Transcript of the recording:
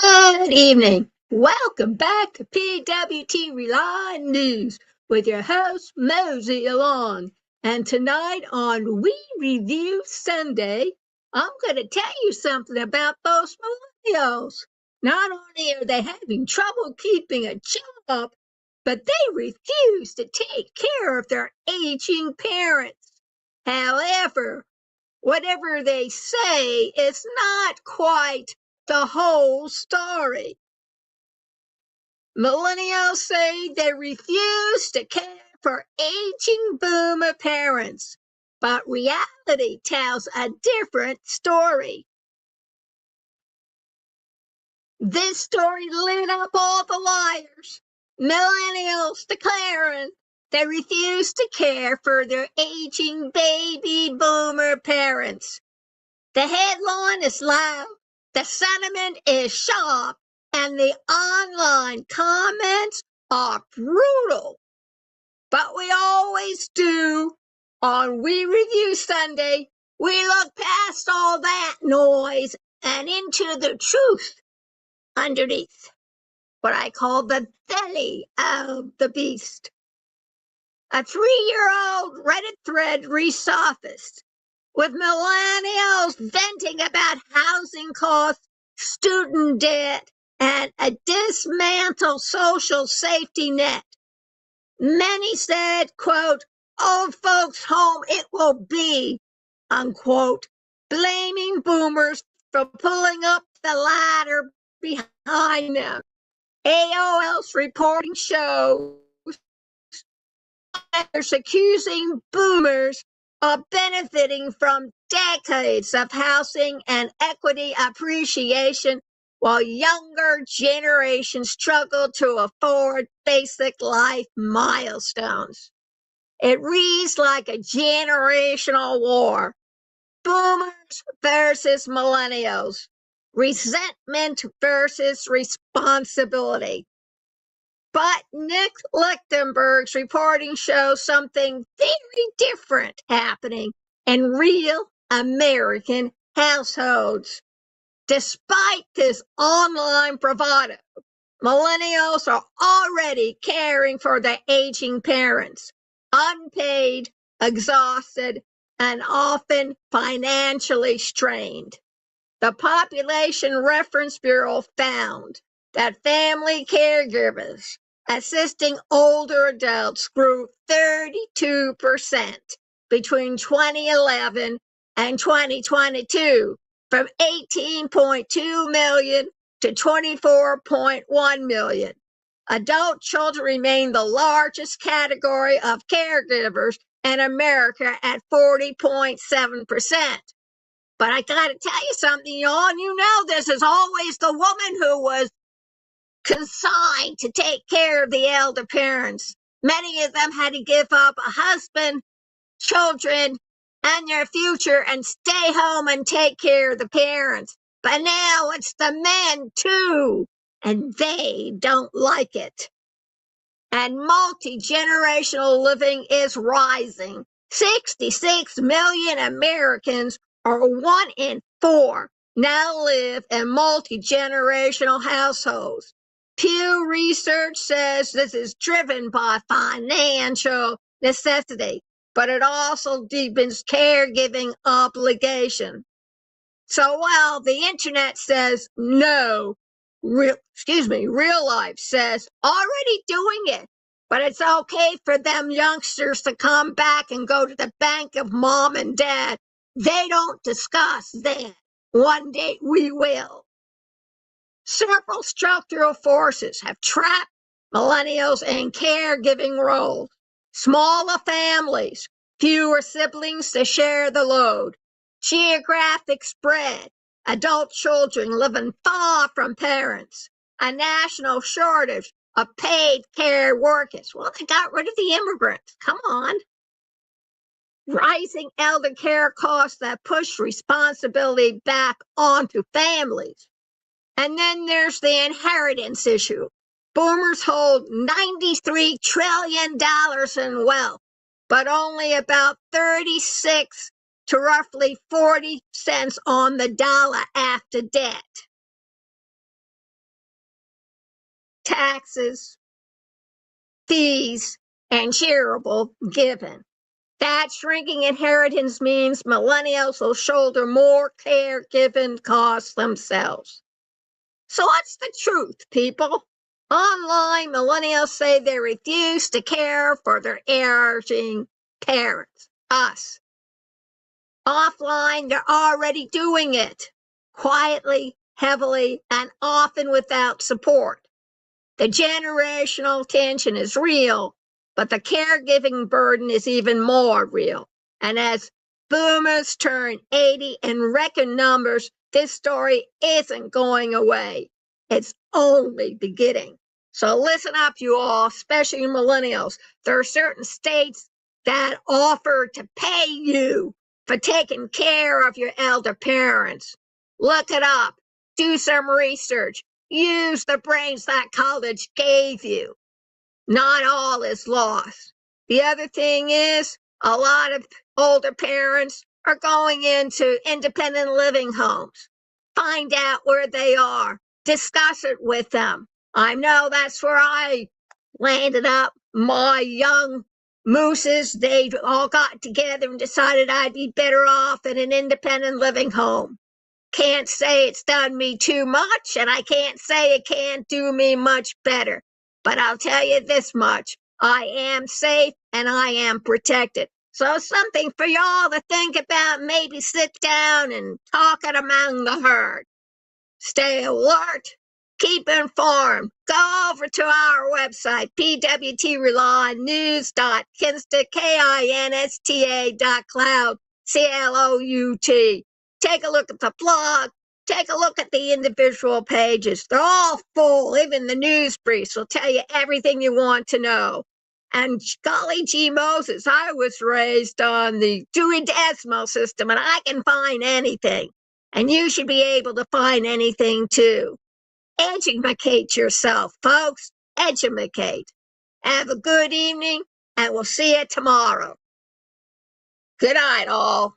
Good evening. Welcome back to PWT Rely News with your host, Mosey Along. And tonight on We Review Sunday, I'm going to tell you something about those millennials. Not only are they having trouble keeping a job, but they refuse to take care of their aging parents. However, whatever they say, it's not quite the whole story. Millennials say they refuse to care for aging boomer parents, but reality tells a different story. This story lit up all the liars. Millennials declaring they refuse to care for their aging baby boomer parents. The headline is loud, the sentiment is sharp, and the online comments are brutal. But we always do. On We Review Sunday, we look past all that noise and into the truth underneath what I call the belly of the beast. A 3-year-old Reddit thread resurfaced with millennials venting about housing costs, student debt, and a dismantled social safety net. Many said, quote, old folks home it will be, unquote, blaming boomers for pulling up the ladder behind them. AOL's reporting shows accusing boomers of benefiting from decades of housing and equity appreciation while younger generations struggle to afford basic life milestones. It reads like a generational war. Boomers versus millennials. Resentment versus responsibility. But Nick Lichtenberg's reporting shows something very different happening in real American households. Despite this online bravado, millennials are already caring for their aging parents, unpaid, exhausted, and often financially strained. The Population Reference Bureau found that family caregivers assisting older adults grew 32% between 2011 and 2022, from 18.2 million to 24.1 million. Adult children remain the largest category of caregivers in America at 40.7%. But I gotta tell you something, y'all, and you know this is always the woman who was consigned to take care of the elder parents. Many of them had to give up a husband, children, and their future and stay home and take care of the parents. But now it's the men too, and they don't like it. And multi-generational living is rising. 66 million Americans, or 1 in 4, now live in multi-generational households. Pew Research says this is driven by financial necessity, but it also deepens caregiving obligation. So while the internet says no, real life says already doing it, but it's okay for them youngsters to come back and go to the bank of mom and dad. They don't discuss that. One day we will. Several structural forces have trapped millennials in caregiving roles. Smaller families, fewer siblings to share the load. Geographic spread, adult children living far from parents. A national shortage of paid care workers. Well, they got rid of the immigrants. Come on. Rising elder care costs that push responsibility back onto families. And then there's the inheritance issue. Boomers hold $93 trillion in wealth, but only about 36 to roughly 40 cents on the dollar after debt. taxes, fees, and charitable giving. That shrinking inheritance means millennials will shoulder more caregiving costs themselves. So what's the truth, people? Online, millennials say they refuse to care for their aging parents, us. Offline, they're already doing it, quietly, heavily, and often without support. The generational tension is real, but the caregiving burden is even more real. And as boomers turn 80 in record numbers, this story isn't going away. It's only beginning. So listen up, you all, especially millennials. There are certain states that offer to pay you for taking care of your elder parents. Look it up. Do some research. Use the brains that college gave you. Not all is lost. The other thing is, a lot of older parents are going into independent living homes. Find out where they are. Discuss it with them. I know that's where I landed up. My young mooses, they all got together and decided I'd be better off in an independent living home. Can't say it's done me too much, and I can't say it can't do me much better. But I'll tell you this much. I am safe and I am protected. So something for y'all to think about, maybe sit down and talk it among the herd. Stay alert. Keep informed. Go over to our website, pwtrealnews.kinsta.cloud, CLOUT. Take a look at the blog. Take a look at the individual pages. They're all full. Even the news briefs will tell you everything you want to know. And golly gee Moses, I was raised on the Dewey Decimal System, and I can find anything. And you should be able to find anything too. Educate yourself, folks. Educate. Have a good evening, and we'll see you tomorrow. Good night, all.